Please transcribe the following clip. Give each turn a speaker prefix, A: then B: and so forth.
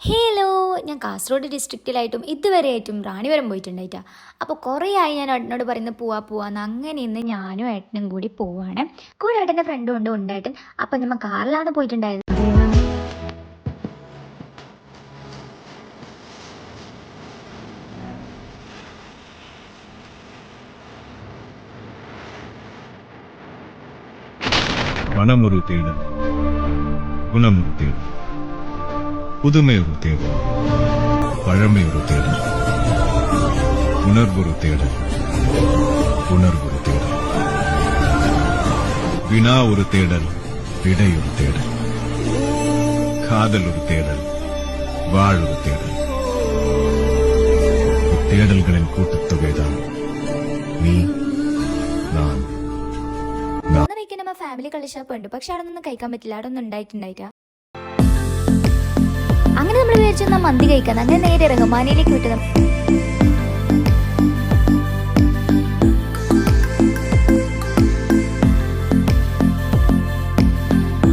A: Hello, ഞാൻ കാസർഗോഡ് ഡിസ്ട്രിക്റ്റിലായിട്ടും ഇതുവരെയായിട്ടും റാണിപുരം പോയിട്ടുണ്ടായിട്ടാ. അപ്പോൾ കുറേ ആയി ഞാൻ ഏട്ടനോട് പറയുന്നത് പോവാന്ന്. അങ്ങനെ ഇന്ന് ഞാനും ഏട്ടനും കൂടി പോവാണ്. കൂടെ ഏട്ടൻ്റെ ഫ്രണ്ടും ഉണ്ടായിട്ടും. അപ്പം നമ്മൾ കാറിലാണ് പോയിട്ടുണ്ടായത്.
B: மனமொரு தேடல், குணமொரு தேடல், புதுமை ஒரு தேடல், பழமை ஒரு தேடல், உணர்வொரு தேடல், உணர்வொரு தேடல், வினா ஒரு தேடல், விடை ஒரு தேடல், காதல் ஒரு தேடல், வாழ் ஒரு தேடல். தேடல்களின் கூட்டுத்தொகைதான் நீ நான்.
A: നമ്മൾ ഫാമിലി കളിഷാപ്പ് ഉണ്ട്, പക്ഷെ അവിടെ ഒന്നും കഴിക്കാൻ പറ്റില്ല, അവിടെ ഒന്നും ഉണ്ടായിട്ടുണ്ടായിട്ടാ. അങ്ങനെ നമ്മൾ വിചാരിച്ചു മന്തി കഴിക്കാൻ. അങ്ങനെ നേരെ റഹ്മാനിയിലേക്ക് വിട്ടു.